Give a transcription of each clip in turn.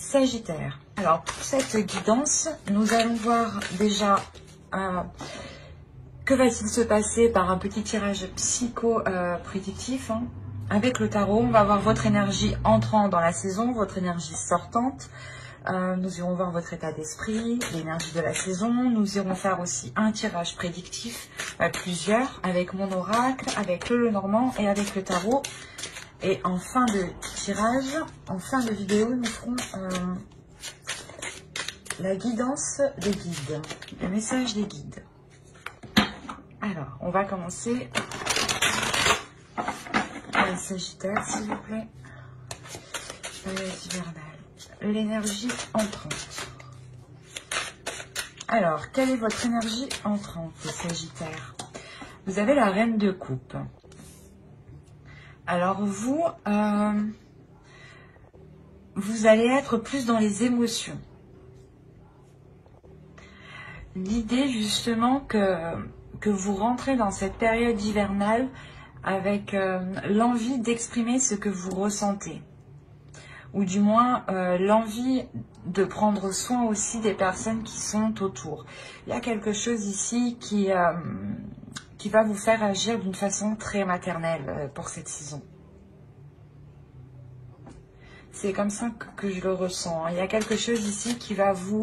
Sagittaire. Alors, pour cette guidance, nous allons voir déjà que va-t-il se passer par un petit tirage psycho-prédictif. Avec le tarot, on va voir votre énergie entrant dans la saison, votre énergie sortante. Nous irons voir votre état d'esprit, l'énergie de la saison. Nous irons faire aussi un tirage prédictif, plusieurs, avec mon oracle, avec le Lenormand et avec le tarot. Et en fin de tirage, en fin de vidéo, nous ferons la guidance des guides, le message des guides. Alors, on va commencer par les Sagittaires, s'il vous plaît. Période hivernale. L'énergie entrante. Alors, quelle est votre énergie entrante, les Sagittaires? Vous avez la Reine de Coupe. Alors vous, vous allez être plus dans les émotions. L'idée justement que vous rentrez dans cette période hivernale avec l'envie d'exprimer ce que vous ressentez. Ou du moins l'envie de prendre soin aussi des personnes qui sont autour. Il y a quelque chose ici qui va vous faire agir d'une façon très maternelle pour cette saison. C'est comme ça que je le ressens. Il y a quelque chose ici qui va vous...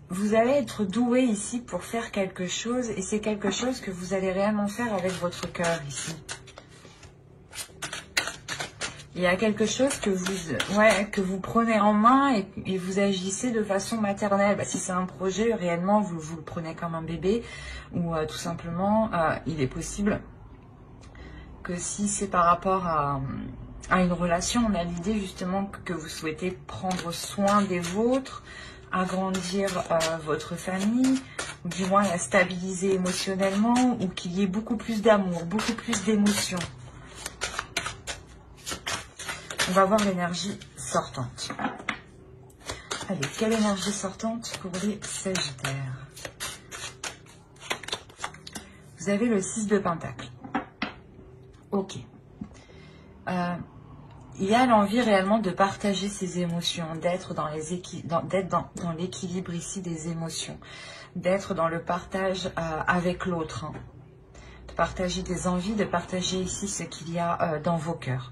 vous allez être doué ici pour faire quelque chose et c'est quelque chose que vous allez réellement faire avec votre cœur ici. Il y a quelque chose que vous prenez en main et vous agissez de façon maternelle. Si c'est un projet, réellement, vous le prenez comme un bébé. Ou tout simplement, il est possible que si c'est par rapport à une relation, on a l'idée justement que vous souhaitez prendre soin des vôtres, agrandir votre famille, ou du moins la stabiliser émotionnellement, ou qu'il y ait beaucoup plus d'amour, beaucoup plus d'émotions. On va voir l'énergie sortante. Allez, quelle énergie sortante pour les Sagittaires? Vous avez le 6 de Pentacle. Ok. Il y a l'envie réellement de partager ses émotions, d'être dans l'équilibre ici des émotions, d'être dans le partage avec l'autre, de partager des envies, de partager ici ce qu'il y a dans vos cœurs.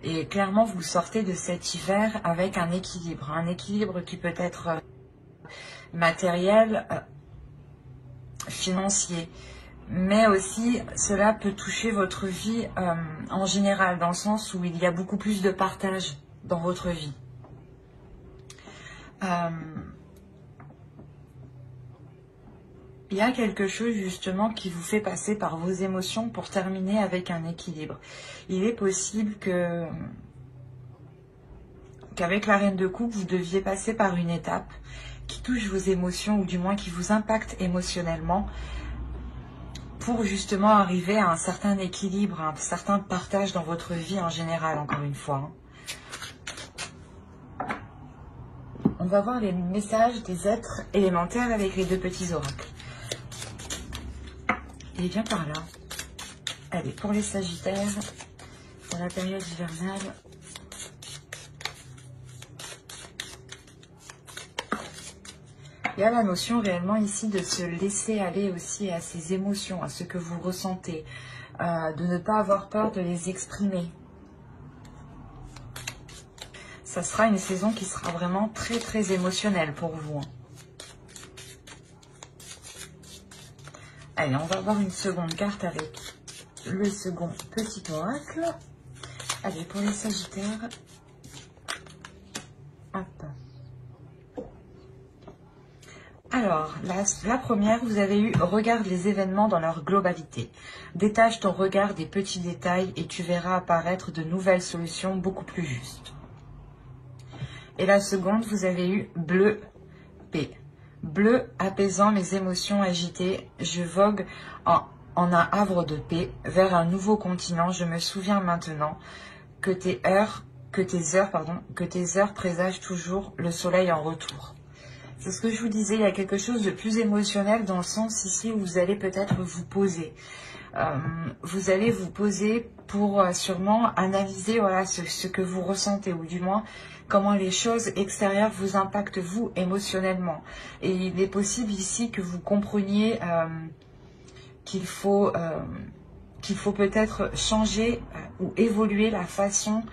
Et clairement, vous sortez de cet hiver avec un équilibre qui peut être matériel, financier, mais aussi cela peut toucher votre vie en général, dans le sens où il y a beaucoup plus de partage dans votre vie. Il y a quelque chose justement qui vous fait passer par vos émotions pour terminer avec un équilibre. Il est possible qu'avec la Reine de Coupe, vous deviez passer par une étape qui touche vos émotions ou du moins qui vous impacte émotionnellement pour justement arriver à un certain équilibre, à un certain partage dans votre vie en général, encore une fois. On va voir les messages des êtres élémentaires avec les deux petits oracles. Et bien par là. Allez, pour les Sagittaires, pour la période hivernale. Il y a la notion réellement ici de se laisser aller aussi à ses émotions, à ce que vous ressentez, de ne pas avoir peur de les exprimer. Ça sera une saison qui sera vraiment très très émotionnelle pour vous. Allez, on va voir une seconde carte avec le second petit oracle. Allez, pour les Sagittaires. Hop. Alors, la première, vous avez eu « Regarde les événements dans leur globalité. Détache ton regard des petits détails et tu verras apparaître de nouvelles solutions beaucoup plus justes. » Et la seconde, vous avez eu « Bleu, paix. Bleu, apaisant mes émotions agitées, je vogue en un havre de paix vers un nouveau continent. Je me souviens maintenant que tes heures présagent toujours le soleil en retour. » C'est ce que je vous disais, il y a quelque chose de plus émotionnel dans le sens ici où vous allez peut-être vous poser. vous allez vous poser pour sûrement analyser voilà, ce que vous ressentez, ou du moins comment les choses extérieures vous impactent vous émotionnellement. Et il est possible ici que vous compreniez qu'il faut peut-être changer ou évoluer la façon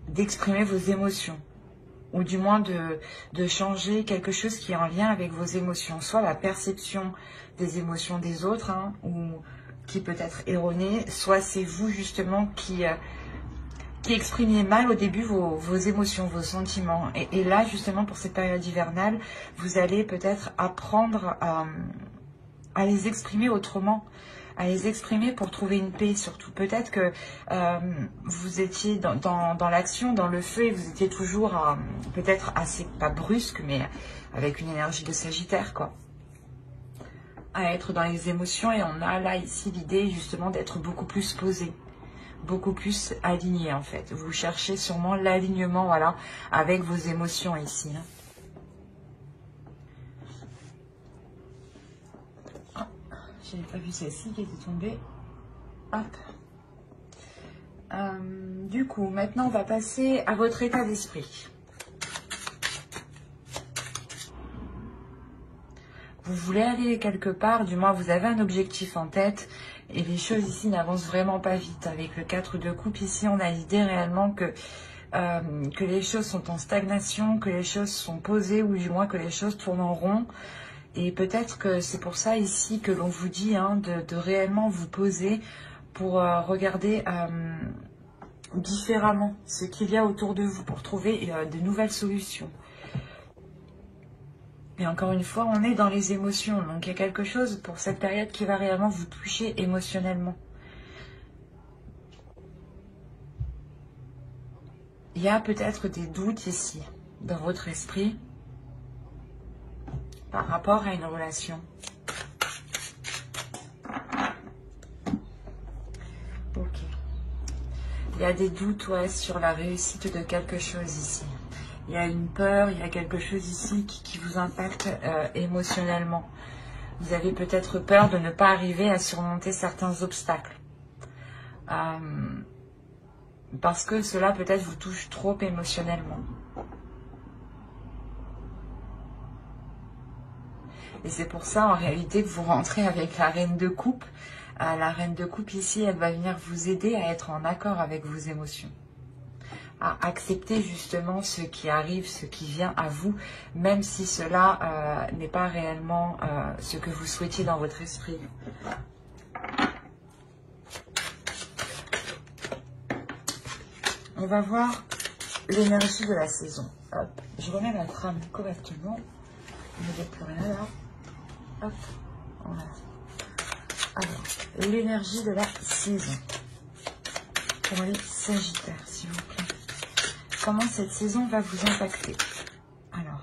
d'exprimer vos émotions, ou du moins de changer quelque chose qui est en lien avec vos émotions, soit la perception des émotions des autres, hein, ou qui peut être erronée, soit c'est vous justement qui exprimiez mal au début vos émotions, vos sentiments. Et là, justement, pour cette période hivernale, vous allez peut-être apprendre à les exprimer autrement, à les exprimer pour trouver une paix surtout. Peut-être que vous étiez dans l'action, dans le feu, et vous étiez toujours peut-être assez, pas brusque, mais avec une énergie de Sagittaire, quoi. À être dans les émotions, et on a là ici l'idée justement d'être beaucoup plus posé, beaucoup plus aligné en fait. Vous cherchez sûrement l'alignement, voilà, avec vos émotions ici. Oh, je n'avais pas vu celle-ci qui était tombée. Hop. Du coup, maintenant on va passer à votre état d'esprit. Vous voulez aller quelque part, du moins vous avez un objectif en tête, et les choses ici n'avancent vraiment pas vite. Avec le 4 de coupe ici, on a l'idée réellement que les choses sont en stagnation, que les choses sont posées, ou du moins que les choses tournent en rond. Et peut-être que c'est pour ça ici que l'on vous dit hein, de réellement vous poser pour regarder différemment ce qu'il y a autour de vous, pour trouver de nouvelles solutions. Et encore une fois, on est dans les émotions, donc il y a quelque chose pour cette période qui va réellement vous toucher émotionnellement. Il y a peut-être des doutes ici, dans votre esprit, par rapport à une relation. Ok. Il y a des doutes ouais, sur la réussite de quelque chose ici. Il y a une peur, il y a quelque chose ici qui vous impacte émotionnellement. Vous avez peut-être peur de ne pas arriver à surmonter certains obstacles. Parce que cela peut-être vous touche trop émotionnellement. Et c'est pour ça en réalité que vous rentrez avec la reine de coupe. La reine de coupe ici, elle va venir vous aider à être en accord avec vos émotions. À accepter justement ce qui arrive, ce qui vient à vous, même si cela n'est pas réellement ce que vous souhaitiez dans votre esprit. On va voir l'énergie de la saison. Hop, je remets ma trame correctement. Je ne mets plus rien là. Hop, voilà. Alors, l'énergie de la saison. Pour les Sagittaires, s'il vous plaît. Comment cette saison va vous impacter? Alors,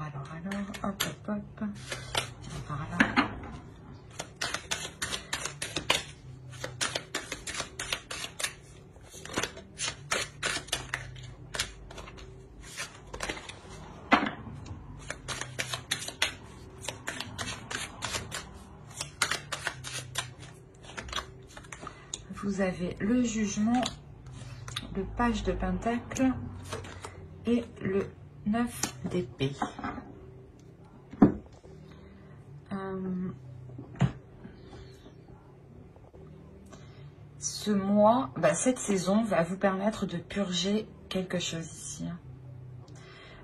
hop, hop, hop. Par là. Vous avez le jugement, le page de pentacle et le 9 d'épée. Ce mois, cette saison va vous permettre de purger quelque chose ici.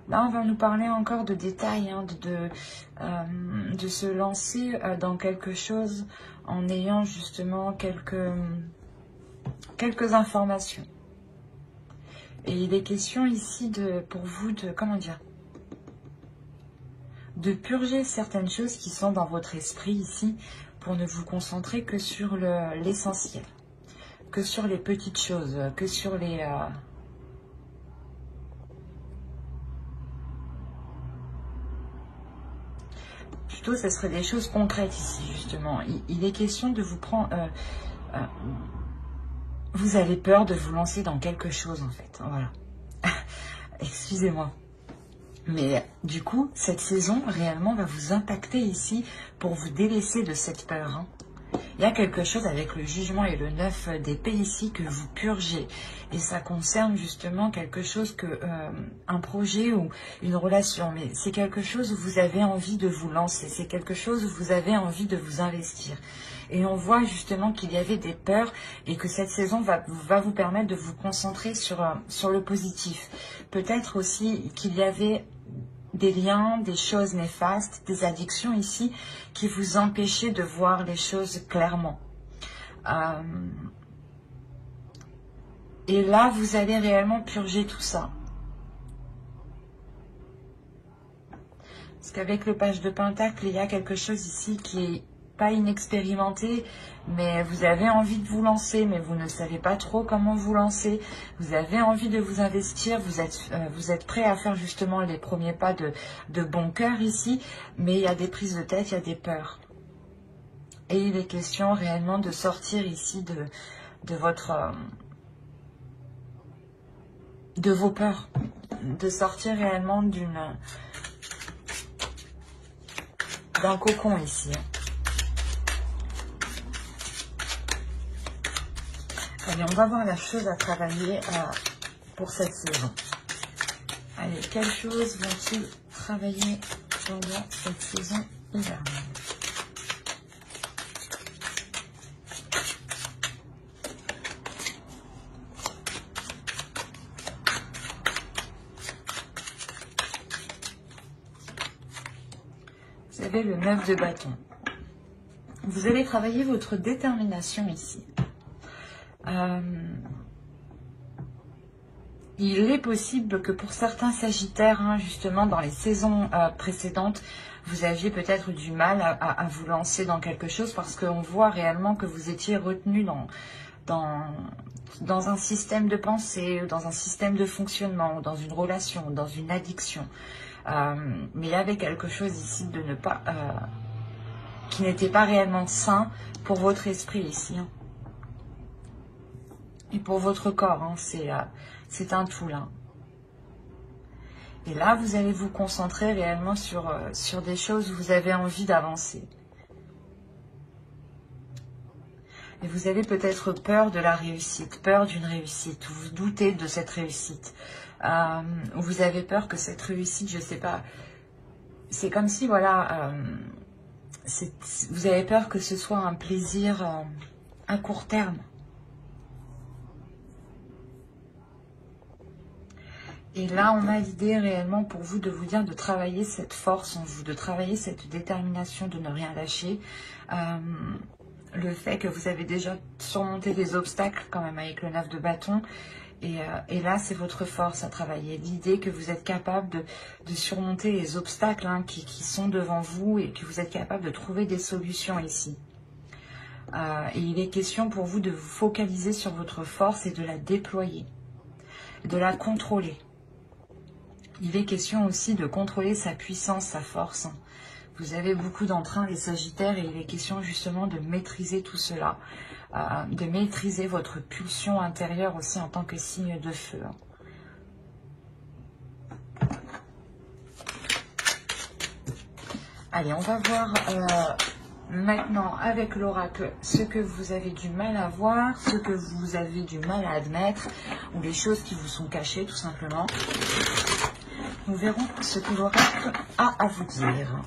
Là, on va nous parler encore de détails, de se lancer dans quelque chose en ayant justement quelques informations. Et il est question ici pour vous de purger certaines choses qui sont dans votre esprit ici, pour ne vous concentrer que sur l'essentiel, que sur les petites choses, que sur les... Plutôt, ce serait des choses concrètes ici, justement. Il est question de vous prendre... vous avez peur de vous lancer dans quelque chose, en fait. Voilà. Excusez-moi. Mais du coup, cette saison, réellement, va vous impacter ici pour vous délaisser de cette peur. Il y a quelque chose avec le jugement et le 9 d'épée ici que vous purgez. Et ça concerne justement quelque chose que un projet ou une relation. Mais c'est quelque chose où vous avez envie de vous lancer. C'est quelque chose où vous avez envie de vous investir. Et on voit justement qu'il y avait des peurs et que cette saison va vous permettre de vous concentrer sur le positif. Peut-être aussi qu'il y avait des liens, des choses néfastes, des addictions ici qui vous empêchaient de voir les choses clairement. Et là, vous allez réellement purger tout ça. Parce qu'avec le page de Pentacle, il y a quelque chose ici qui est pas inexpérimenté, mais vous avez envie de vous lancer, mais vous ne savez pas trop comment vous lancer. Vous avez envie de vous investir, vous êtes prêt à faire justement les premiers pas de bon cœur ici, mais il y a des prises de tête, il y a des peurs. Et il est question réellement de sortir ici de vos peurs, de sortir réellement d'un cocon ici. Allez, on va voir la chose à travailler pour cette saison. Allez, quelles choses vont-ils travailler pendant cette saison hivernale? Vous avez le 9 de bâton. Vous allez travailler votre détermination ici. Il est possible que pour certains sagittaires, hein, justement dans les saisons précédentes, vous aviez peut-être du mal à vous lancer dans quelque chose parce qu'on voit réellement que vous étiez retenu dans un système de pensée, dans un système de fonctionnement, dans une relation, dans une addiction. Mais il y avait quelque chose ici de ne pas, qui n'était pas réellement sain pour votre esprit ici. Hein. Et pour votre corps, hein, c'est un tout là. Et là, vous allez vous concentrer réellement sur des choses où vous avez envie d'avancer. Et vous avez peut-être peur de la réussite, peur d'une réussite, ou vous doutez de cette réussite. Ou vous avez peur que cette réussite, je ne sais pas, c'est comme si, voilà, vous avez peur que ce soit un plaisir à court terme. Et là, on a l'idée réellement pour vous de vous dire de travailler cette force en vous, de travailler cette détermination de ne rien lâcher. Le fait que vous avez déjà surmonté des obstacles quand même avec le 9 de bâton. Et là, c'est votre force à travailler. L'idée que vous êtes capable de surmonter les obstacles hein, qui sont devant vous et que vous êtes capable de trouver des solutions ici. Et il est question pour vous de vous focaliser sur votre force et de la déployer, de la contrôler. Il est question aussi de contrôler sa puissance, sa force. Vous avez beaucoup d'entrain, les Sagittaires, et il est question justement de maîtriser tout cela, de maîtriser votre pulsion intérieure aussi en tant que signe de feu. Allez, on va voir maintenant avec l'oracle ce que vous avez du mal à voir, ce que vous avez du mal à admettre, ou les choses qui vous sont cachées tout simplement. Nous verrons ce que l'oracle a à vous dire.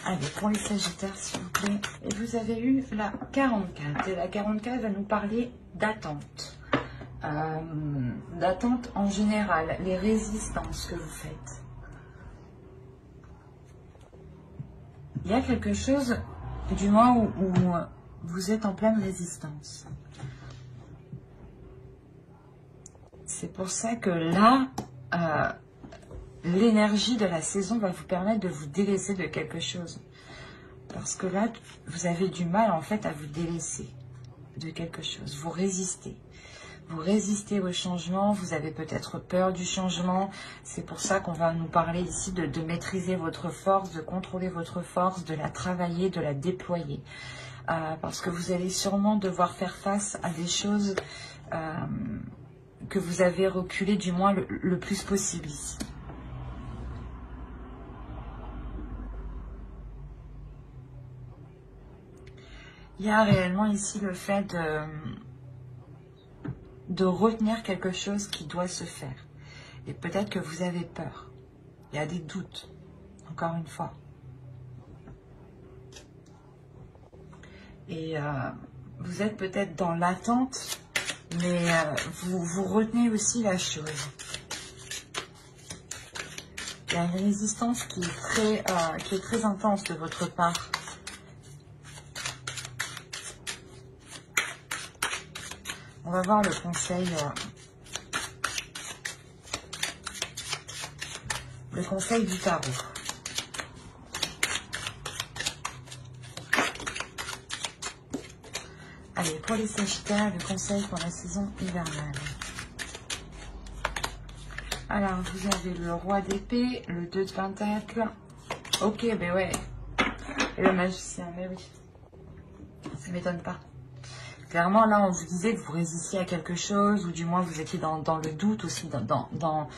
Allez, pour les Sagittaires, s'il vous plaît. Et vous avez eu la 44. Et la 44 va nous parler d'attente. D'attente en général, les résistances que vous faites. Il y a quelque chose, du moins, où vous êtes en pleine résistance. C'est pour ça que là... l'énergie de la saison va vous permettre de vous délaisser de quelque chose. Parce que là, vous avez du mal en fait à vous délaisser de quelque chose. Vous résistez. Vous résistez au changement. Vous avez peut-être peur du changement. C'est pour ça qu'on va nous parler ici de maîtriser votre force, de contrôler votre force, de la travailler, de la déployer. Parce que vous allez sûrement devoir faire face à des choses... que vous avez reculé du moins le plus possible ici. Il y a réellement ici le fait de retenir quelque chose qui doit se faire. Et peut-être que vous avez peur. Il y a des doutes, encore une fois. Et vous êtes peut-être dans l'attente, mais vous retenez aussi la chose. Il y a une résistance qui est très intense de votre part. On va voir le conseil du tarot. Allez, pour les Sagittaires, le conseil pour la saison hivernale. Alors, vous avez le roi d'épée, le 2 de pentacles. Ok, ben ouais. Et le magicien, mais oui. Ça m'étonne pas. Clairement, là, on vous disait que vous résistiez à quelque chose, ou du moins vous étiez dans le doute aussi, dans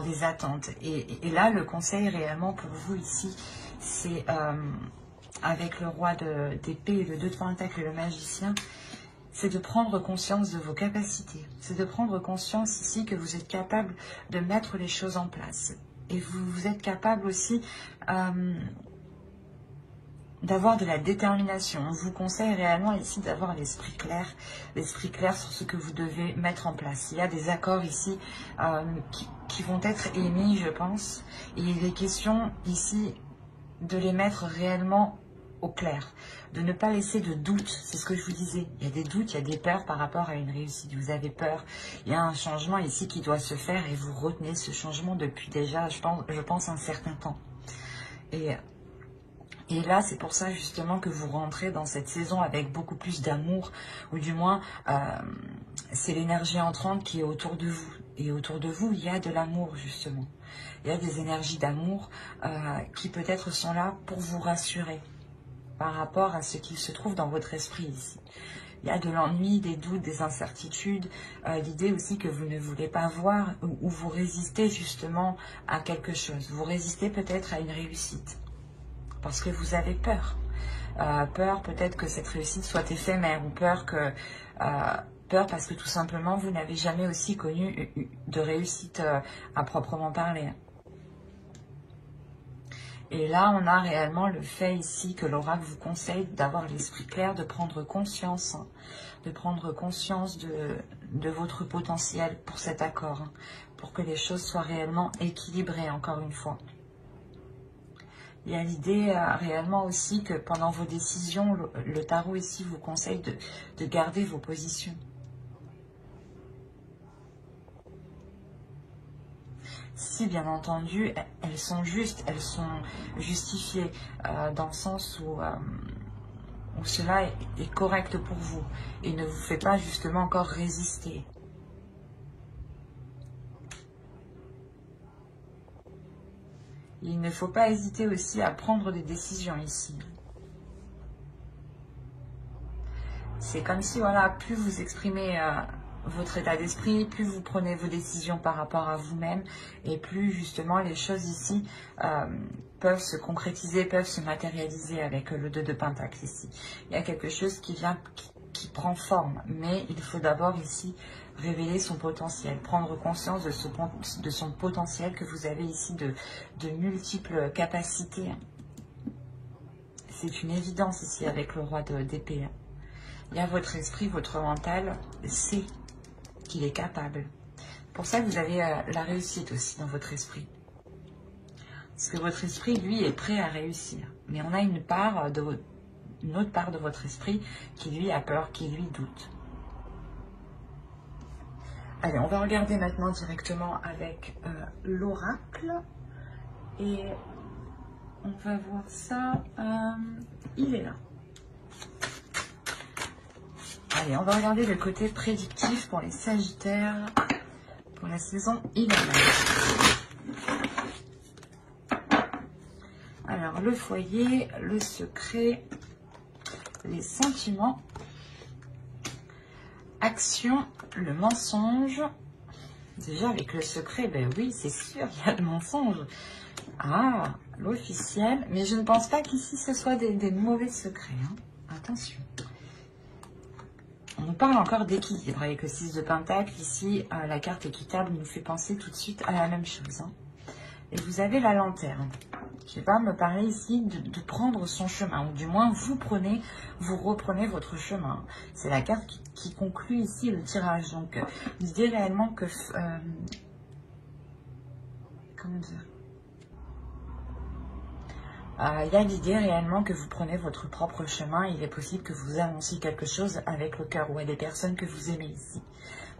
des attentes. Et là, le conseil réellement pour vous ici, c'est avec le roi d'épée et le 2 de pentacles et le magicien, c'est de prendre conscience de vos capacités. C'est de prendre conscience ici que vous êtes capable de mettre les choses en place. Et vous êtes capable aussi d'avoir de la détermination. On vous conseille réellement ici d'avoir l'esprit clair sur ce que vous devez mettre en place. Il y a des accords ici qui vont être émis, je pense. Et il est question ici de les mettre réellement au clair, de ne pas laisser de doute. C'est ce que je vous disais. Il y a des doutes, il y a des peurs par rapport à une réussite. Vous avez peur. Il y a un changement ici qui doit se faire et vous retenez ce changement depuis déjà, je pense un certain temps. Et là, c'est pour ça justement que vous rentrez dans cette saison avec beaucoup plus d'amour, ou du moins, c'est l'énergie entrante qui est autour de vous. Et autour de vous, il y a de l'amour justement. Il y a des énergies d'amour qui peut-être sont là pour vous rassurer par rapport à ce qui se trouve dans votre esprit ici. Il y a de l'ennui, des doutes, des incertitudes, l'idée aussi que vous ne voulez pas voir, ou vous résistez justement à quelque chose. Vous résistez peut-être à une réussite. Parce que vous avez peur. Peur peut-être que cette réussite soit éphémère, ou peur parce que tout simplement vous n'avez jamais aussi connu de réussite à proprement parler. Et là, on a réellement le fait ici que l'oracle vous conseille d'avoir l'esprit clair, de prendre conscience, de votre potentiel pour cet accord, pour que les choses soient réellement équilibrées, encore une fois. Il y a l'idée réellement aussi que pendant vos décisions, le tarot ici vous conseille de garder vos positions. Si bien entendu, elles sont justes, elles sont justifiées dans le sens où cela est correct pour vous et ne vous fait pas justement encore résister. Il ne faut pas hésiter aussi à prendre des décisions ici. C'est comme si, voilà, plus vous exprimez votre état d'esprit, plus vous prenez vos décisions par rapport à vous-même, et plus justement les choses ici peuvent se concrétiser, peuvent se matérialiser avec le 2 de Pentacle ici. Il y a quelque chose qui prend forme, mais il faut d'abord ici révéler son potentiel, prendre conscience de son potentiel, que vous avez ici de multiples capacités. C'est une évidence ici avec le roi d'épée. Il y a votre esprit, votre mental sait qu'il est capable. Pour ça, vous avez la réussite aussi dans votre esprit. Parce que votre esprit, lui, est prêt à réussir. Mais on a une autre part de votre esprit qui, lui, a peur, qui, lui, doute. Allez, on va regarder maintenant directement avec l'oracle. Et on va voir ça. Il est là. Allez, on va regarder le côté prédictif pour les Sagittaires pour la saison hivernale. Alors, le foyer, le secret, les sentiments, action, le mensonge. Déjà, avec le secret, ben oui, c'est sûr, il y a le mensonge. Ah, l'officiel. Mais je ne pense pas qu'ici, ce soit des mauvais secrets. Hein. Attention. On nous parle encore d'équilibre avec le 6 de Pentacle. Ici, la carte équitable nous fait penser tout de suite à la même chose. Hein. Et vous avez la lanterne qui va me parler ici de prendre son chemin, ou du moins vous reprenez votre chemin. C'est la carte qui conclut ici le tirage. Donc, l'idée réellement que... comment dire, il y a l'idée réellement que vous prenez votre propre chemin. Il est possible que vous annonciez quelque chose avec le cœur ou à des personnes que vous aimez ici.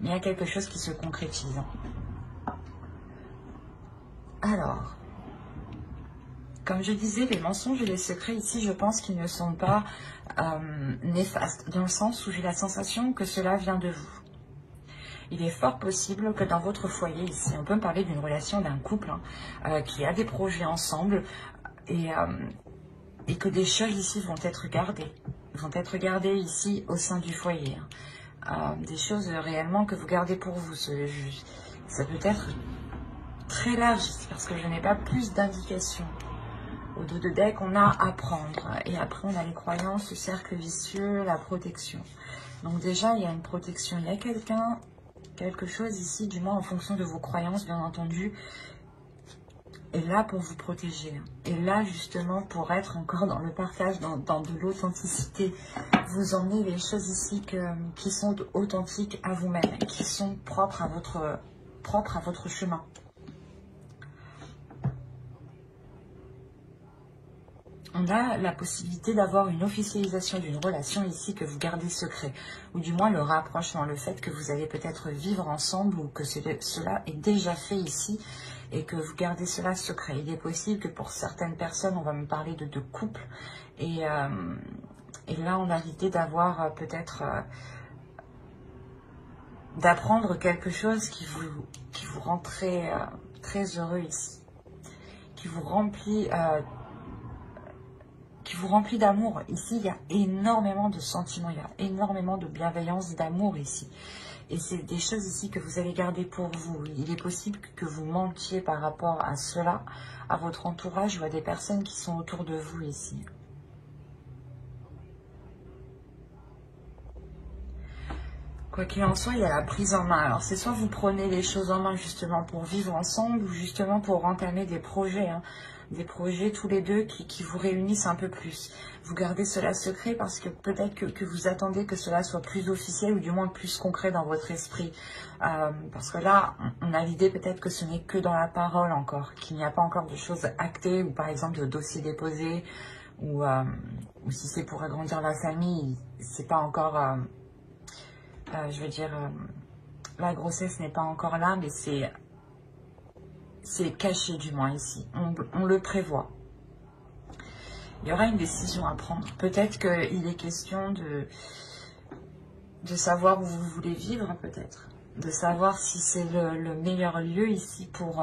Mais il y a quelque chose qui se concrétise. Alors, comme je disais, les mensonges et les secrets ici, je pense qu'ils ne sont pas néfastes, dans le sens où j'ai la sensation que cela vient de vous. Il est fort possible que dans votre foyer ici, on peut me parler d'une relation d'un couple qui a des projets ensemble, et que des choses ici vont être gardées ici au sein du foyer. Des choses réellement que vous gardez pour vous. Ça peut être très large ici parce que je n'ai pas plus d'indications. Au dos de deck, on a apprendre. Et après, on a les croyances, le cercle vicieux, la protection. Donc déjà, il y a une protection. Il y a quelque chose ici, du moins en fonction de vos croyances, bien entendu, est là pour vous protéger. Et là, justement, pour être encore dans le partage, dans de l'authenticité. Vous emmenez les choses ici qui sont authentiques à vous-même, qui sont propres à votre chemin. On a la possibilité d'avoir une officialisation d'une relation ici que vous gardez secret, ou du moins le rapprochement, le fait que vous allez peut-être vivre ensemble, ou que cela est déjà fait ici, et que vous gardez cela secret. Il est possible que pour certaines personnes, on va me parler de couple, et là on a l'idée d'avoir peut-être d'apprendre quelque chose qui vous rend très heureux ici, qui vous remplit d'amour. Ici, il y a énormément de sentiments, il y a énormément de bienveillance, d'amour ici. Et c'est des choses ici que vous allez garder pour vous. Il est possible que vous mentiez par rapport à cela, à votre entourage ou à des personnes qui sont autour de vous ici. Quoi qu'il en soit, il y a la prise en main. Alors, c'est soit vous prenez les choses en main justement pour vivre ensemble, ou justement pour entamer des projets, hein. Des projets tous les deux qui vous réunissent un peu plus. Vous gardez cela secret parce que peut-être que vous attendez que cela soit plus officiel ou du moins plus concret dans votre esprit. Parce que là, on a l'idée peut-être que ce n'est que dans la parole encore, qu'il n'y a pas encore de choses actées ou par exemple de dossiers déposés ou si c'est pour agrandir la famille, c'est pas encore, je veux dire, la grossesse n'est pas encore là, mais c'est caché du moins ici, on le prévoit. Il y aura une décision à prendre. Peut-être qu'il est question de savoir où vous voulez vivre, peut-être. De savoir si c'est le meilleur lieu ici pour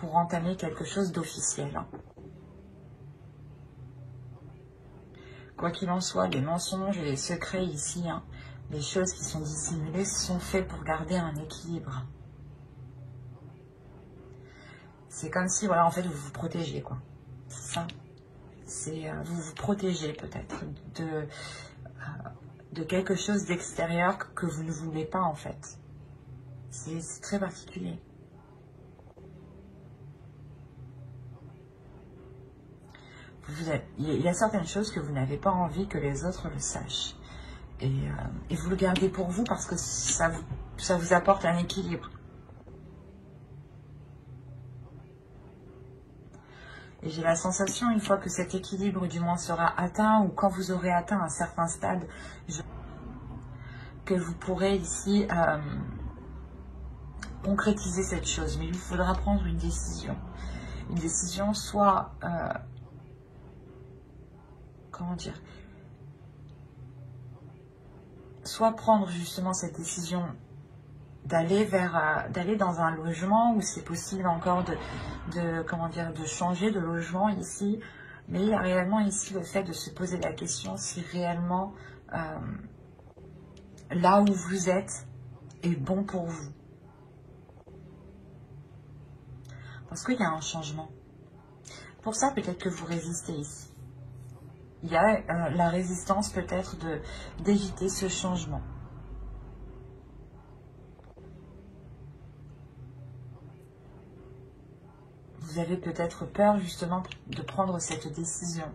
entamer quelque chose d'officiel. Quoi qu'il en soit, les mensonges et les secrets ici, hein, les choses qui sont dissimulées, sont faits pour garder un équilibre. C'est comme si, voilà, en fait, vous vous protégez, quoi. C'est ça. Vous vous protégez peut-être de quelque chose d'extérieur que vous ne voulez pas, en fait. C'est très particulier. Il y a certaines choses que vous n'avez pas envie que les autres le sachent. Et vous le gardez pour vous parce que ça vous apporte un équilibre. Et j'ai la sensation, une fois que cet équilibre du moins sera atteint, ou quand vous aurez atteint un certain stade, que vous pourrez ici concrétiser cette chose. Mais il vous faudra prendre une décision. Une décision soit... comment dire, soit prendre justement cette décision d'aller dans un logement où c'est possible encore de changer de logement ici, mais il y a réellement ici le fait de se poser la question si réellement là où vous êtes est bon pour vous. Parce qu'il y a un changement. Pour ça, peut-être que vous résistez ici. Il y a la résistance peut-être d'éviter ce changement. vous avez peut-être peur justement de prendre cette décision.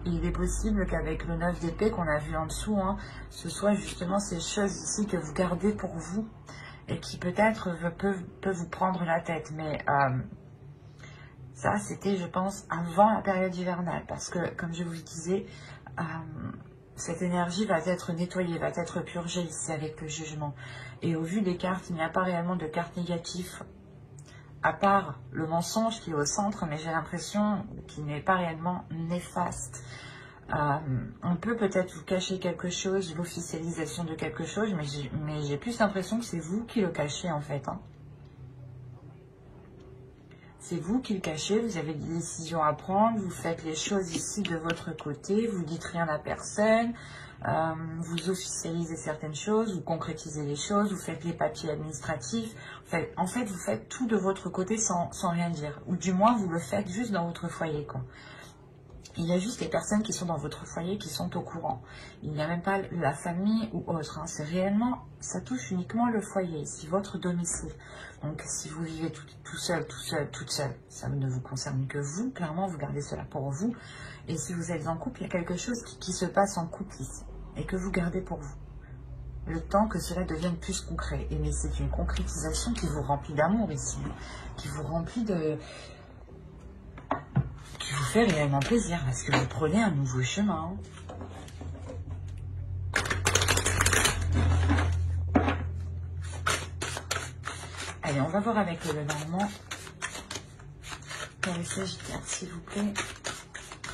Il est possible qu'avec le 9 d'épée qu'on a vu en dessous, hein, ce soit justement ces choses ici que vous gardez pour vous et qui peut-être peuvent vous prendre la tête. Mais ça, c'était, je pense, avant la période hivernale. Parce que, comme je vous le disais, cette énergie va être nettoyée, va être purgée ici avec le jugement. Et au vu des cartes, il n'y a pas réellement de cartes négatives, à part le mensonge qui est au centre, mais j'ai l'impression qu'il n'est pas réellement néfaste. On peut peut-être vous cacher quelque chose, l'officialisation de quelque chose, mais j'ai plus l'impression que c'est vous qui le cachez en fait. Hein. C'est vous qui le cachez, vous avez des décisions à prendre, vous faites les choses ici de votre côté, vous dites rien à personne, vous officialisez certaines choses, vous concrétisez les choses, vous faites les papiers administratifs. En fait, vous faites tout de votre côté sans rien dire. Ou du moins, vous le faites juste dans votre foyer, quoi. Il y a juste les personnes qui sont dans votre foyer qui sont au courant. Il n'y a même pas la famille ou autre. Hein. C'est réellement, ça touche uniquement le foyer, ici, votre domicile. Donc, si vous vivez tout seul, toute seule, ça ne vous concerne que vous. Clairement, vous gardez cela pour vous. Et si vous êtes en couple, il y a quelque chose qui se passe en couple ici et que vous gardez pour vous. Le temps que cela devienne plus concret. Et mais c'est une concrétisation qui vous remplit d'amour ici, qui vous remplit de... qui vous fait réellement plaisir, parce que vous prenez un nouveau chemin. Allez, on va voir avec le Normand. Pour les Sagittaires, s'il vous plaît.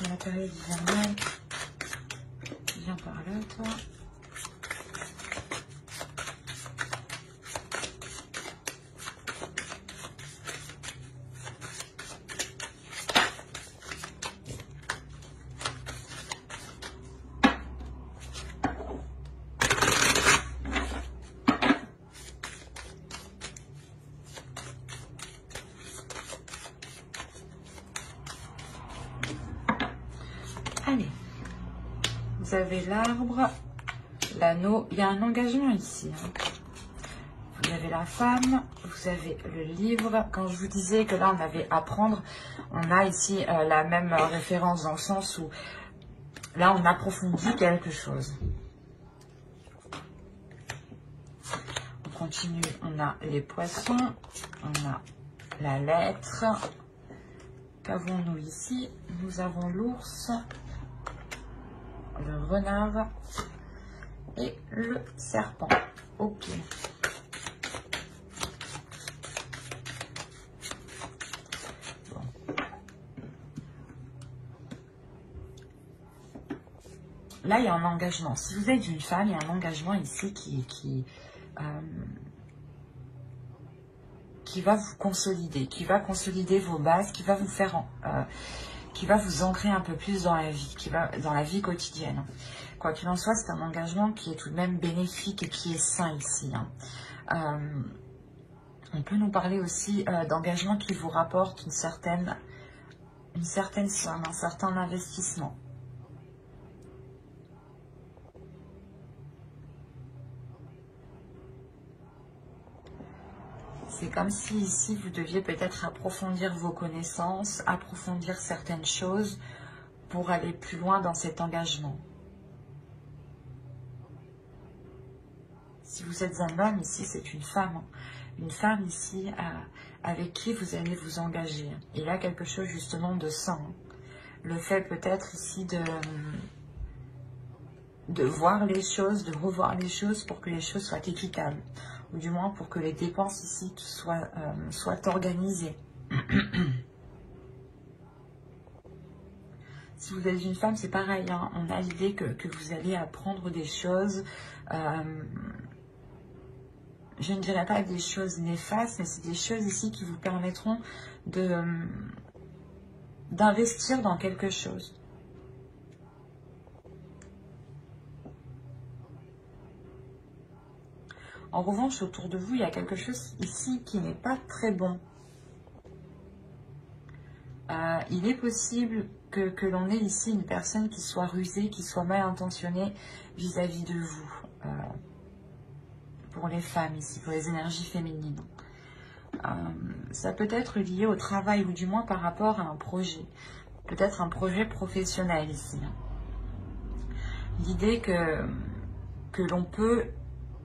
La période hivernale. Viens par là, toi. Allez, vous avez l'arbre, l'anneau, il y a un engagement ici. Hein. Vous avez la femme, vous avez le livre. Quand je vous disais que là on avait à prendre, on a ici la même référence dans le sens où là on approfondit quelque chose. On continue, on a les poissons, on a la lettre. Qu'avons-nous ici? Nous avons l'ours, le renard et le serpent. Ok. Bon. Là, il y a un engagement. Si vous êtes une femme, il y a un engagement ici qui va vous consolider, qui va consolider vos bases, qui va vous faire... qui va vous ancrer un peu plus dans la vie, dans la vie quotidienne. Quoi qu'il en soit, c'est un engagement qui est tout de même bénéfique et qui est sain ici. Hein. On peut nous parler aussi d'engagement qui vous rapporte une certaine somme, un certain investissement. C'est comme si ici, vous deviez peut-être approfondir vos connaissances, approfondir certaines choses pour aller plus loin dans cet engagement. Si vous êtes un homme, ici, c'est une femme. Une femme ici avec qui vous allez vous engager. Il y a quelque chose justement de sain. Le fait peut-être ici de voir les choses, de revoir les choses pour que les choses soient équitables. Ou du moins pour que les dépenses ici soient organisées. Si vous êtes une femme, c'est pareil. Hein. On a l'idée que vous allez apprendre des choses. Je ne dirais pas des choses néfastes, mais c'est des choses ici qui vous permettront d'investir dans quelque chose. En revanche, autour de vous, il y a quelque chose ici qui n'est pas très bon. Il est possible que l'on ait ici une personne qui soit rusée, qui soit mal intentionnée vis-à-vis de vous. Pour les femmes ici, pour les énergies féminines. Ça peut être lié au travail ou du moins par rapport à un projet. Peut-être un projet professionnel ici. L'idée que l'on peut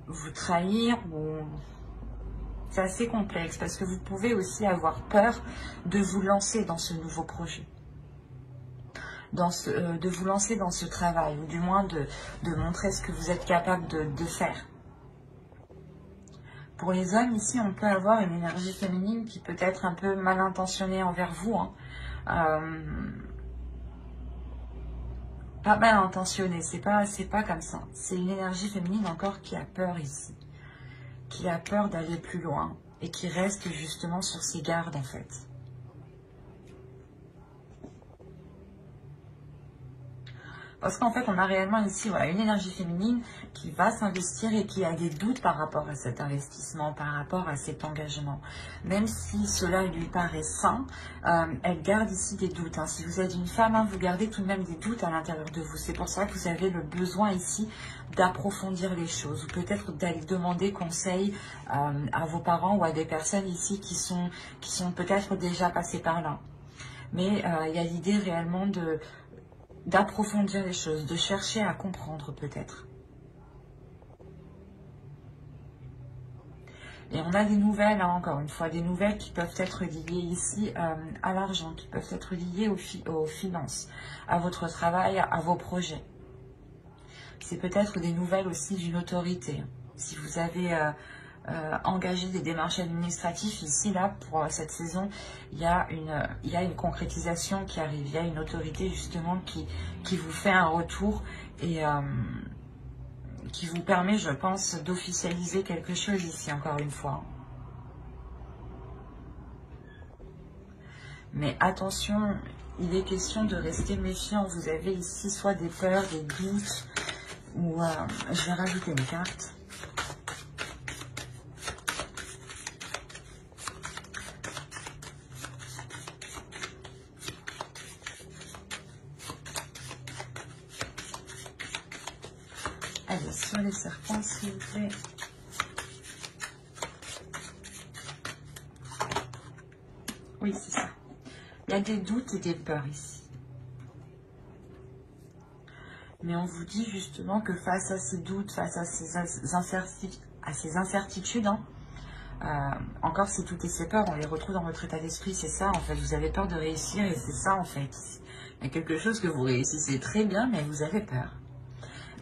vous trahir, ou c'est assez complexe parce que vous pouvez aussi avoir peur de vous lancer dans ce nouveau projet. De vous lancer dans ce travail, ou du moins de montrer ce que vous êtes capable de faire. Pour les hommes, ici, on peut avoir une énergie féminine qui peut être un peu mal intentionnée envers vous. Pas mal intentionnée, c'est pas comme ça. C'est une énergie féminine encore qui a peur ici. Qui a peur d'aller plus loin et qui reste justement sur ses gardes en fait. Parce qu'en fait, on a réellement ici voilà, une énergie féminine qui va s'investir et qui a des doutes par rapport à cet investissement, par rapport à cet engagement. Même si cela lui paraît sain, elle garde ici des doutes. Si vous êtes une femme, vous gardez tout de même des doutes à l'intérieur de vous. C'est pour ça que vous avez le besoin ici d'approfondir les choses. Ou peut-être d'aller demander conseil à vos parents ou à des personnes ici qui sont peut-être déjà passées par là. Mais il y a l'idée réellement d'approfondir les choses, de chercher à comprendre peut-être. Et on a des nouvelles, encore une fois, des nouvelles qui peuvent être liées ici à l'argent, qui peuvent être liées aux finances, à votre travail, à vos projets. C'est peut-être des nouvelles aussi d'une autorité. Si vous avez engager des démarches administratives, ici, là, pour cette saison, il y a une concrétisation qui arrive. Il y a une autorité, justement, qui vous fait un retour et qui vous permet, je pense, d'officialiser quelque chose ici, encore une fois. Mais attention, il est question de rester méfiant. Vous avez ici soit des peurs, des doutes, ou je vais rajouter une carte. Allez, sur les serpents, s'il vous plaît. Oui, c'est ça. Il y a des doutes et des peurs ici. Mais on vous dit justement que face à ces doutes, face à ces incertitudes, encore ces doutes et ces peurs, on les retrouve dans votre état d'esprit, c'est ça en fait. Vous avez peur de réussir et c'est ça en fait. Il y a quelque chose que vous réussissez très bien, mais vous avez peur.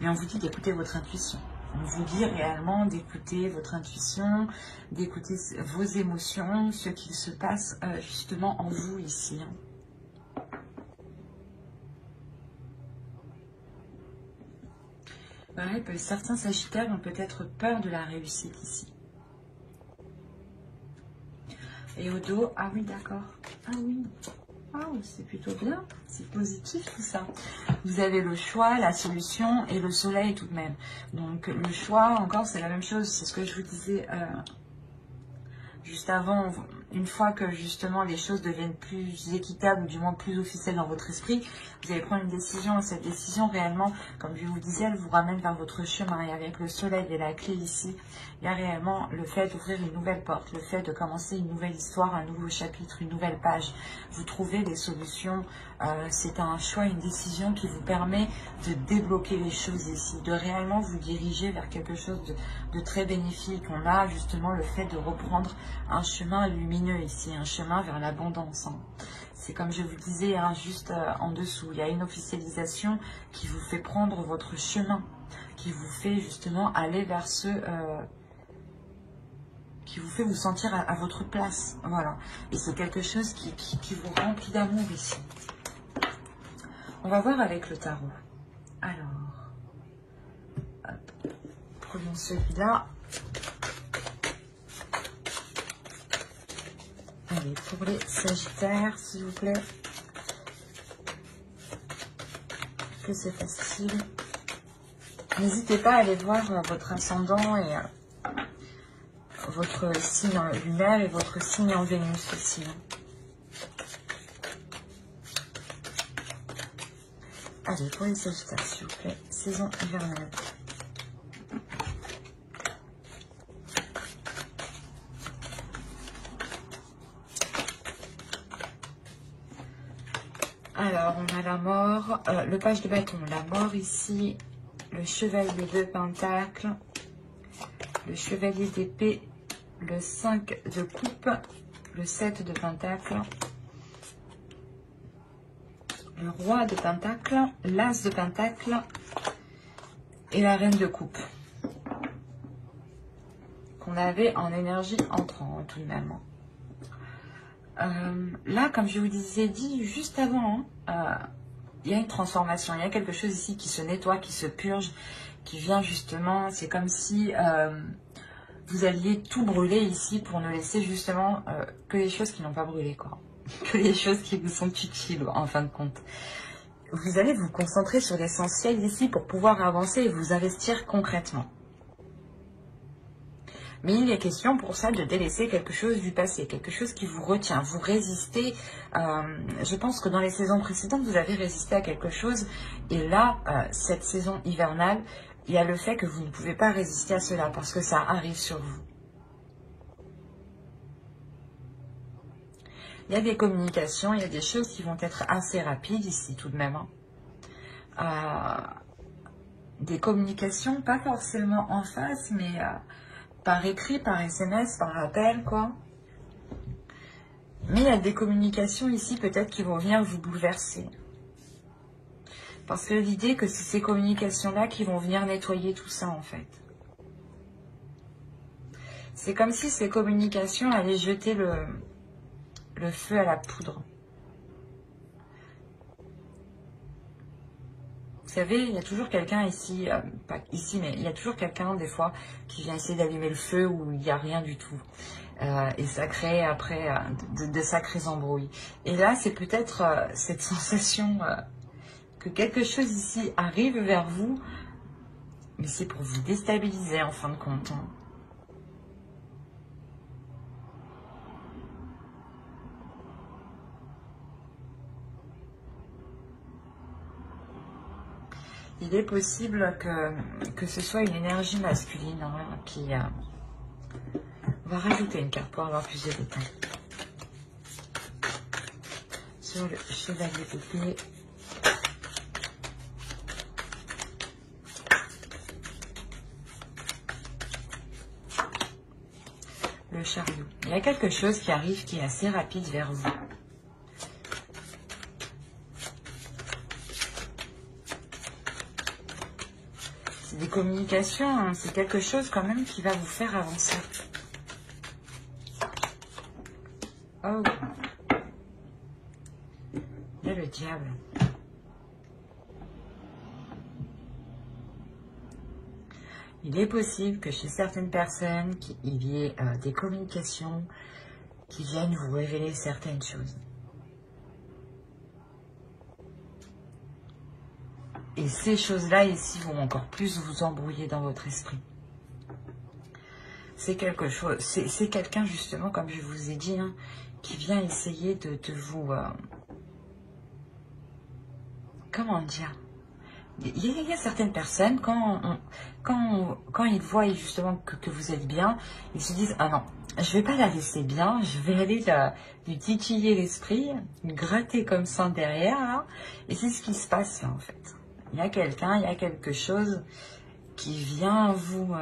Mais on vous dit d'écouter votre intuition. On vous dit réellement d'écouter votre intuition, d'écouter vos émotions, ce qu'il se passe justement en vous ici. Pareil, certains sagittaires ont peut-être peur de la réussite ici. Et au dos, ah oui, d'accord. Ah oui. Oh, c'est plutôt bien, c'est positif tout ça. Vous avez le choix, la solution et le soleil tout de même. Donc le choix, encore, c'est la même chose. C'est ce que je vous disais juste avant. Une fois que justement les choses deviennent plus équitables, ou du moins plus officielles dans votre esprit, vous allez prendre une décision. Et cette décision, réellement, comme je vous disais, elle vous ramène vers votre chemin. Et avec le soleil et la clé ici, il y a réellement le fait d'ouvrir une nouvelle porte, le fait de commencer une nouvelle histoire, un nouveau chapitre, une nouvelle page. Vous trouvez des solutions. C'est un choix, une décision qui vous permet de débloquer les choses ici, de réellement vous diriger vers quelque chose de très bénéfique. On a justement le fait de reprendre un chemin lumineux ici, un chemin vers l'abondance. C'est comme je vous disais, juste en dessous, il y a une officialisation qui vous fait prendre votre chemin, qui vous fait justement aller vers ce... qui vous fait vous sentir à votre place. Voilà. Et c'est quelque chose qui vous remplit d'amour ici. On va voir avec le tarot. Alors, hop, prenons celui-là. Allez, pour les sagittaires, s'il vous plaît. Que c'est facile. N'hésitez pas à aller voir votre ascendant et votre signe lunaire et votre signe en Vénus aussi. Allez, pour les Sagittaires, s'il vous plaît, saison hivernale. Alors, on a la mort, le page de bâton, la mort ici, le chevalier de pentacle, le chevalier d'épée, le 5 de coupe, le 7 de pentacle, le roi de pentacle, l'as de pentacle et la reine de coupe. Qu'on avait en énergie entrant, tout de même. Là, comme je vous disais dit juste avant, il y a une transformation, il y a quelque chose ici qui se nettoie, qui se purge, qui vient justement, c'est comme si vous alliez tout brûler ici pour ne laisser justement que les choses qui n'ont pas brûlé, quoi. Que les choses qui vous sont utiles en fin de compte. Vous allez vous concentrer sur l'essentiel ici pour pouvoir avancer et vous investir concrètement. Mais il est question pour ça de délaisser quelque chose du passé, quelque chose qui vous retient, vous résistez. Je pense que dans les saisons précédentes, vous avez résisté à quelque chose. Et là, cette saison hivernale, il y a le fait que vous ne pouvez pas résister à cela parce que ça arrive sur vous. Il y a des communications, il y a des choses qui vont être assez rapides ici tout de même. Des communications, pas forcément en face, mais par écrit, par SMS, par appel, quoi. Mais il y a des communications ici peut-être qui vont venir vous bouleverser. Parce que l'idée que c'est ces communications-là qui vont venir nettoyer tout ça en fait. C'est comme si ces communications allaient jeter le feu à la poudre. Vous savez, il y a toujours quelqu'un ici, pas ici, mais il y a toujours quelqu'un des fois qui vient essayer d'allumer le feu où il n'y a rien du tout. Et ça crée après de sacrés embrouilles. Et là, c'est peut-être cette sensation que quelque chose ici arrive vers vous, mais c'est pour vous déstabiliser en fin de compte. Hein. Il est possible que ce soit une énergie masculine hein, qui... On va rajouter une carte pour avoir plus de détails. Sur le chevalier d'épée. Le chariot. Il y a quelque chose qui arrive qui est assez rapide vers vous. C'est des communications, hein, c'est quelque chose quand même qui va vous faire avancer. Oh. Il y a le diable. Il est possible que chez certaines personnes, il y ait des communications qui viennent vous révéler certaines choses. Et ces choses-là ici vont encore plus vous embrouiller dans votre esprit. C'est quelque chose, c'est quelqu'un justement, comme je vous ai dit, hein, qui vient essayer de vous... comment dire? Il y a certaines personnes, quand ils voient justement que vous êtes bien, ils se disent « Ah non, je vais pas la laisser bien, je vais aller lui titiller l'esprit, lui gratter comme ça derrière. Là. » Et c'est ce qui se passe là en fait. Il y a quelqu'un, il y a quelque chose qui vient vous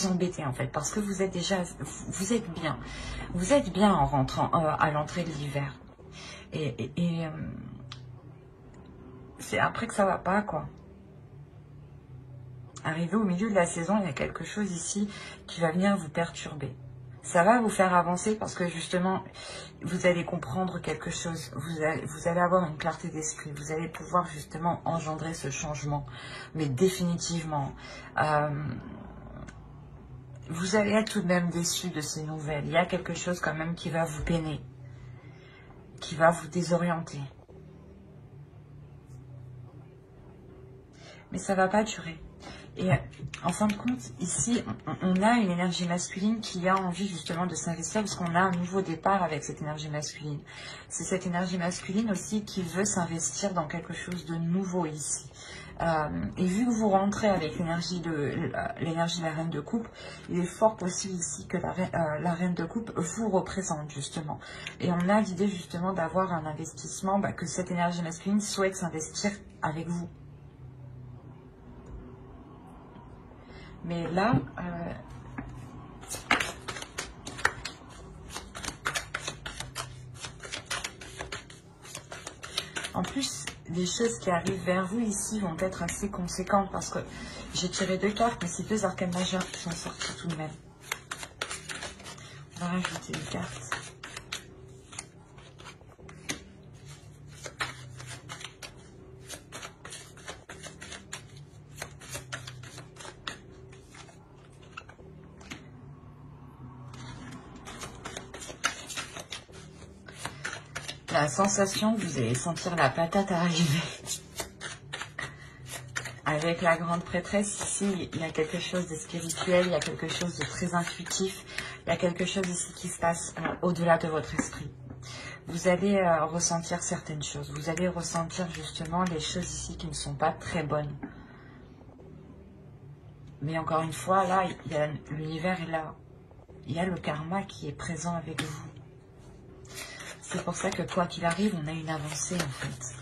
embêter en fait, parce que vous êtes déjà, vous êtes bien. Vous êtes bien en rentrant à l'entrée de l'hiver. Et c'est après que ça va pas, quoi. Arrivé au milieu de la saison, il y a quelque chose ici qui va venir vous perturber. Ça va vous faire avancer parce que justement, vous allez comprendre quelque chose. Vous allez avoir une clarté d'esprit. Vous allez pouvoir justement engendrer ce changement. Mais définitivement, vous allez être tout de même déçu de ces nouvelles. Il y a quelque chose quand même qui va vous peiner. Qui va vous désorienter. Mais ça ne va pas durer. Et en fin de compte, ici, on a une énergie masculine qui a envie justement de s'investir parce qu'on a un nouveau départ avec cette énergie masculine. C'est cette énergie masculine aussi qui veut s'investir dans quelque chose de nouveau ici. Et vu que vous rentrez avec l'énergie de la reine de coupe, il est fort possible ici que la reine de coupe vous représente justement. Et on a l'idée justement d'avoir un investissement, que cette énergie masculine souhaite s'investir avec vous. Mais là, en plus, les choses qui arrivent vers vous ici vont être assez conséquentes parce que j'ai tiré 2 cartes, mais c'est 2 arcanes majeures qui sont sortis tout de même. On va rajouter une carte. La sensation que vous allez sentir la patate arriver. Avec la grande prêtresse, ici, il y a quelque chose de spirituel, il y a quelque chose de très intuitif, il y a quelque chose ici qui se passe au-delà de votre esprit. Vous allez ressentir certaines choses, vous allez ressentir justement les choses ici qui ne sont pas très bonnes. Mais encore une fois, là, l'univers est là. Il y a le karma qui est présent avec vous. C'est pour ça que quoi qu'il arrive, on a une avancée en fait.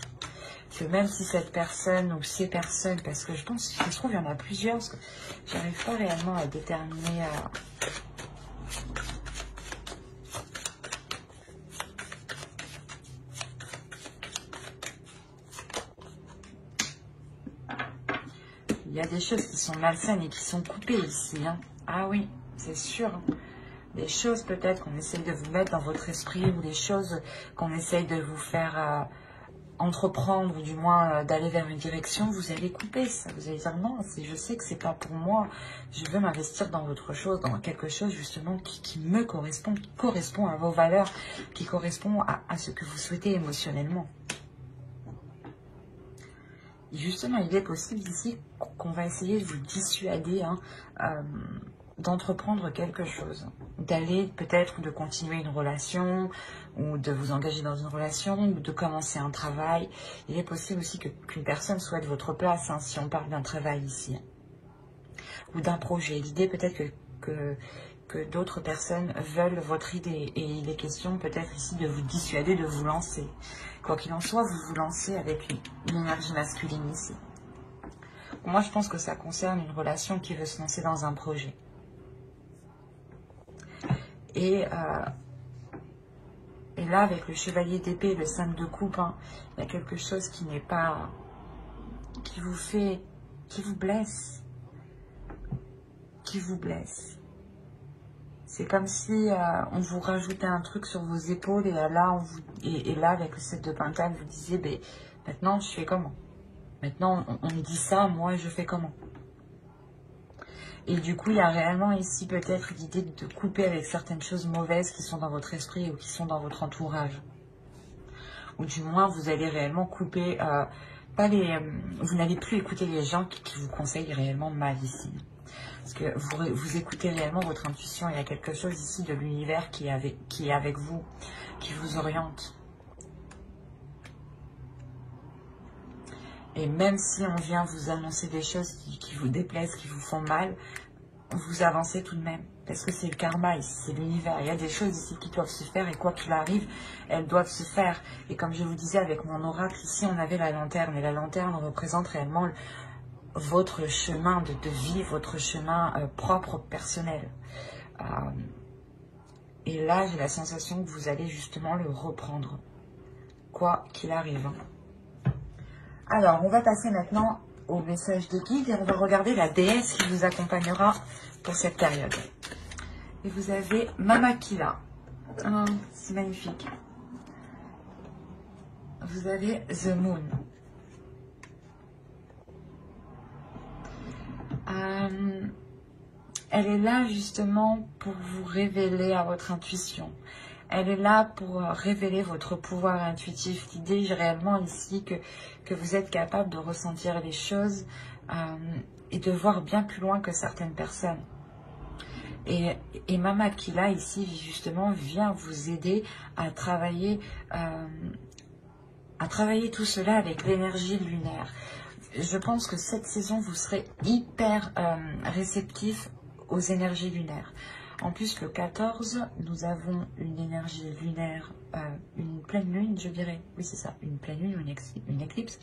Que même si cette personne ou ces personnes, parce que je pense, si ça se trouve, il y en a plusieurs, parce que j'arrive pas réellement à déterminer... Il y a des choses qui sont malsaines et qui sont coupées ici. Hein. Ah oui, c'est sûr. Des choses peut-être qu'on essaye de vous mettre dans votre esprit ou des choses qu'on essaye de vous faire entreprendre ou du moins d'aller vers une direction, vous allez couper ça. Vous allez dire non, je sais que c'est pas pour moi. Je veux m'investir dans autre chose, dans quelque chose justement qui me correspond, qui correspond à vos valeurs, qui correspond à ce que vous souhaitez émotionnellement. Et justement, il est possible ici qu'on va essayer de vous dissuader d'entreprendre quelque chose, d'aller peut-être de continuer une relation ou de vous engager dans une relation ou de commencer un travail. Il est possible aussi qu'une personne souhaite votre place, hein, si on parle d'un travail ici, ou d'un projet. L'idée peut-être que d'autres personnes veulent votre idée et il est question peut-être ici de vous dissuader de vous lancer. Quoi qu'il en soit, vous vous lancez avec une énergie masculine ici. Moi, je pense que ça concerne une relation qui veut se lancer dans un projet. Et là, avec le chevalier d'épée, le 5 de coupe, hein, il y a quelque chose qui n'est pas... qui vous blesse. Qui vous blesse. C'est comme si on vous rajoutait un truc sur vos épaules et là, avec le 7 de Pentacle, vous disiez, ben, maintenant, je fais comment? Maintenant, on me dit ça, moi, je fais comment? Et du coup, il y a réellement ici peut-être l'idée de couper avec certaines choses mauvaises qui sont dans votre esprit ou qui sont dans votre entourage. Ou du moins, vous allez réellement couper, vous n'allez plus écouter les gens qui vous conseillent réellement mal ici. Parce que vous écoutez réellement votre intuition. Il y a quelque chose ici de l'univers qui est avec vous, qui vous oriente. Et même si on vient vous annoncer des choses qui vous déplaisent, qui vous font mal, vous avancez tout de même. Parce que c'est le karma ici, c'est l'univers. Il y a des choses ici qui doivent se faire et quoi qu'il arrive, elles doivent se faire. Et comme je vous disais avec mon oracle, ici on avait la lanterne. Et la lanterne représente réellement votre chemin de vie, votre chemin propre, personnel. Et là, j'ai la sensation que vous allez justement le reprendre. Quoi qu'il arrive. Alors, on va passer maintenant au message de guide et on va regarder la déesse qui vous accompagnera pour cette période. Et vous avez Mamakila. Oh, c'est magnifique. Vous avez The Moon. Elle est là justement pour vous révéler à votre intuition. Elle est là pour révéler votre pouvoir intuitif. L'idée réellement ici que vous êtes capable de ressentir les choses et de voir bien plus loin que certaines personnes. Et Mama Aquila ici justement vient vous aider à travailler tout cela avec l'énergie lunaire. Je pense que cette saison vous serez hyper réceptif aux énergies lunaires. En plus le 14 nous avons une énergie lunaire, une pleine lune je dirais, oui c'est ça, une pleine lune ou une éclipse,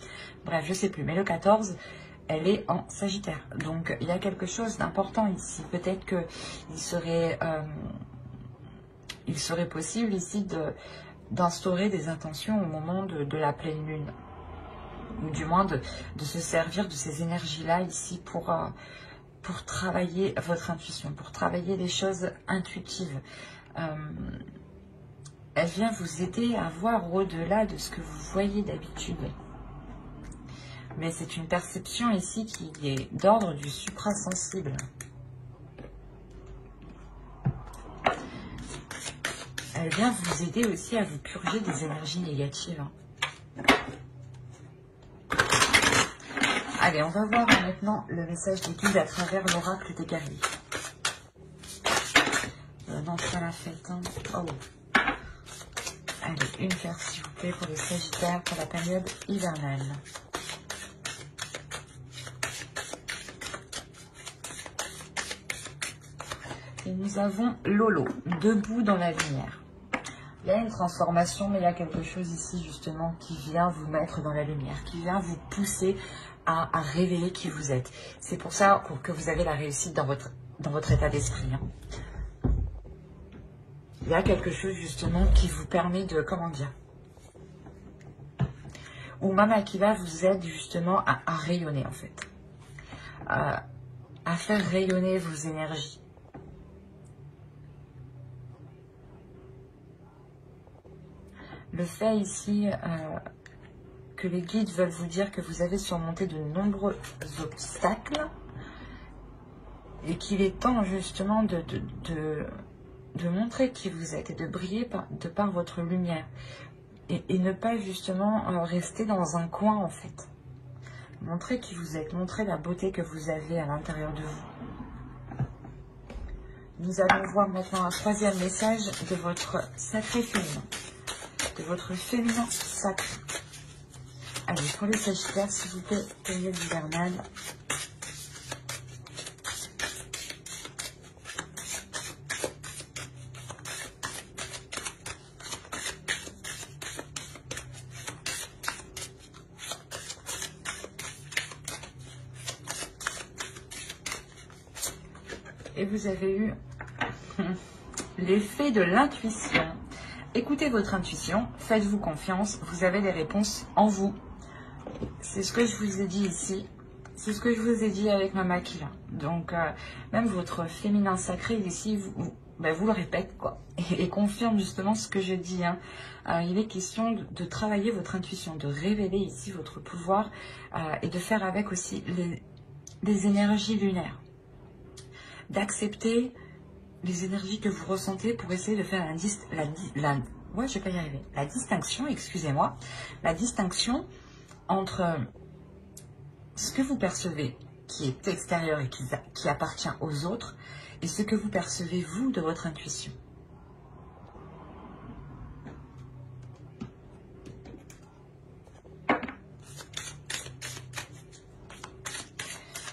bref je sais plus, mais le 14 elle est en Sagittaire. Donc, il y a quelque chose d'important ici. Peut-être qu'il serait possible ici d'instaurer des intentions au moment de la pleine lune. Ou du moins de se servir de ces énergies-là ici pour travailler votre intuition, pour travailler les choses intuitives. Elle vient vous aider à voir au-delà de ce que vous voyez d'habitude. Mais c'est une perception ici qui est d'ordre du suprasensible. Elle vient vous aider aussi à vous purger des énergies négatives. Allez, on va voir maintenant le message des guides à travers l'oracle des guerriers. Non, c'est pas la fête. Hein. Oh. Allez, une carte s'il vous plaît pour les Sagittaires pour la période hivernale. Et nous avons Lolo, debout dans la lumière. Il y a une transformation, mais il y a quelque chose ici justement qui vient vous mettre dans la lumière, qui vient vous pousser à révéler qui vous êtes. C'est pour ça que vous avez la réussite dans votre état d'esprit. Hein. Il y a quelque chose justement qui vous permet de, comment dire, où Mama Aquila vous aide justement à rayonner en fait, à faire rayonner vos énergies. Le fait ici que les guides veulent vous dire que vous avez surmonté de nombreux obstacles et qu'il est temps justement de montrer qui vous êtes et de briller de par votre lumière et ne pas justement rester dans un coin en fait. Montrer qui vous êtes, montrer la beauté que vous avez à l'intérieur de vous. Nous allons voir maintenant un troisième message de votre sacré féminin. De votre féminin sacré. Allez, pour les Sagittaires, s'il vous plaît, période hivernale. Et vous avez eu l'effet de l'intuition. Écoutez votre intuition, faites-vous confiance, vous avez des réponses en vous. C'est ce que je vous ai dit ici, c'est ce que je vous ai dit avec Mama Aquila. Donc, même votre féminin sacré ici, vous le répète, quoi, et confirme justement ce que je dis. Hein. Il est question de travailler votre intuition, de révéler ici votre pouvoir et de faire avec aussi les énergies lunaires. D'accepter les énergies que vous ressentez pour essayer de faire la distinction, excusez-moi, la distinction entre ce que vous percevez qui est extérieur et qui appartient aux autres et ce que vous percevez vous de votre intuition.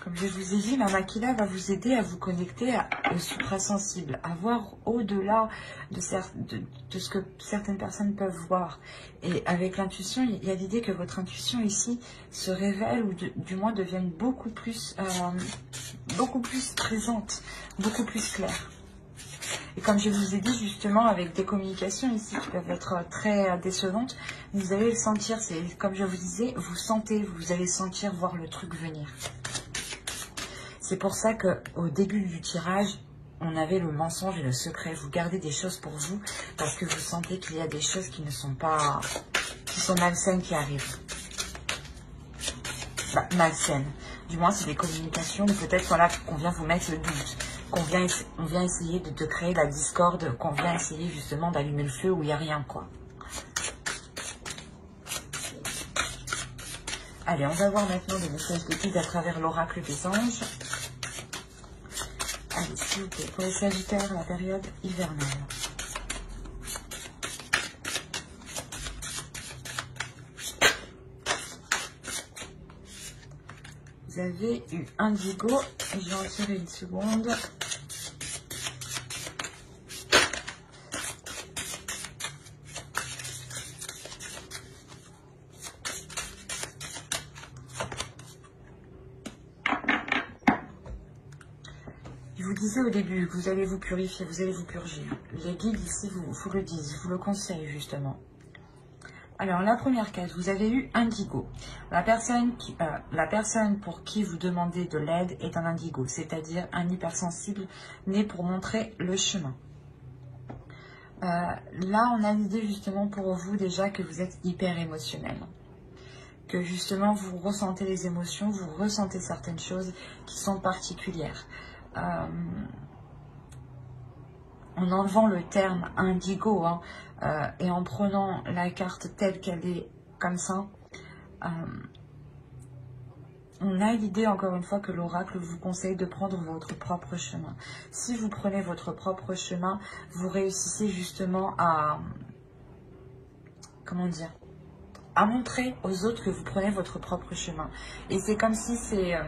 Comme je vous ai dit, Mama Aquila va vous aider à vous connecter au suprasensible, à voir au-delà de ce que certaines personnes peuvent voir. Et avec l'intuition, il y a l'idée que votre intuition ici se révèle ou du moins devienne beaucoup plus présente, beaucoup plus claire. Et comme je vous ai dit justement, avec des communications ici qui peuvent être très décevantes, vous allez le sentir, c'est comme je vous disais, vous allez sentir voir le truc venir. C'est pour ça qu'au début du tirage, on avait le mensonge et le secret. Vous gardez des choses pour vous parce que vous sentez qu'il y a des choses qui ne sont pas, qui sont malsaines qui arrivent. Malsaines. Du moins, c'est des communications où peut-être voilà, qu'on vient vous mettre le doute, on vient essayer de créer la discorde, qu'on vient essayer justement d'allumer le feu où il n'y a rien, quoi. Allez, on va voir maintenant des messages de guide à travers l'oracle des anges. Allez, s'il vous plaît, pour les Sagittaires, la période hivernale. Vous avez eu Indigo, et je vais en tirer une seconde. Je vous disais au début que vous allez vous purifier, vous allez vous purger. Les guides ici vous le disent, vous le conseillent justement. Alors la première case, vous avez eu Indigo. La personne pour qui vous demandez de l'aide est un Indigo, c'est-à-dire un hypersensible né pour montrer le chemin. Là, on a l'idée justement pour vous déjà que vous êtes hyper émotionnel. Que justement vous ressentez les émotions, vous ressentez certaines choses qui sont particulières. En enlevant le terme indigo et en prenant la carte telle qu'elle est comme ça, on a l'idée encore une fois que l'oracle vous conseille de prendre votre propre chemin. Si vous prenez votre propre chemin, vous réussissez justement à, comment dire, à montrer aux autres que vous prenez votre propre chemin. Et c'est comme si c'est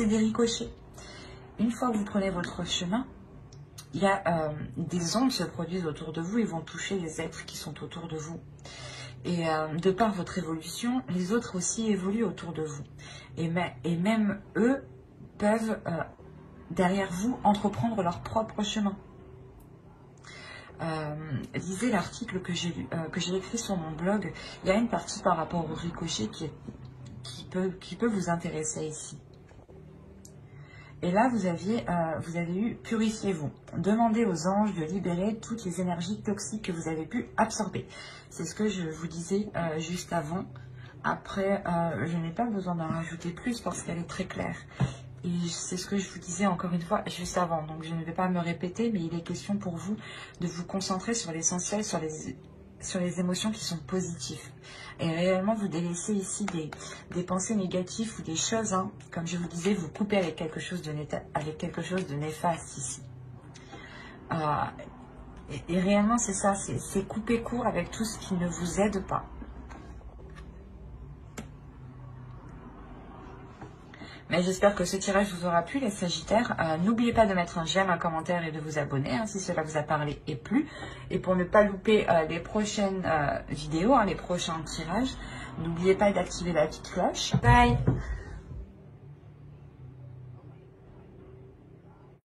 des ricochets. Une fois que vous prenez votre chemin, il y a des ondes qui se produisent autour de vous et vont toucher les êtres qui sont autour de vous. Et de par votre évolution, les autres aussi évoluent autour de vous. Et même eux peuvent, derrière vous, entreprendre leur propre chemin. Lisez l'article que j'ai écrit sur mon blog. Il y a une partie par rapport au ricochet qui peut vous intéresser ici. Et là, vous avez eu « Purifiez-vous ». Demandez aux anges de libérer toutes les énergies toxiques que vous avez pu absorber. C'est ce que je vous disais juste avant. Après, je n'ai pas besoin d'en rajouter plus parce qu'elle est très claire. Et c'est ce que je vous disais encore une fois juste avant. Donc, je ne vais pas me répéter, mais il est question pour vous de vous concentrer sur l'essentiel, sur les émotions qui sont positives. Et réellement, vous délaissez ici des pensées négatives ou des choses, hein, comme je vous disais, vous coupez avec quelque chose de néfaste ici. Et réellement, c'est ça, c'est couper court avec tout ce qui ne vous aide pas. Mais j'espère que ce tirage vous aura plu, les Sagittaires. N'oubliez pas de mettre un j'aime, un commentaire et de vous abonner hein, si cela vous a parlé et plu. Et pour ne pas louper les prochaines vidéos, hein, les prochains tirages, n'oubliez pas d'activer la petite cloche. Bye!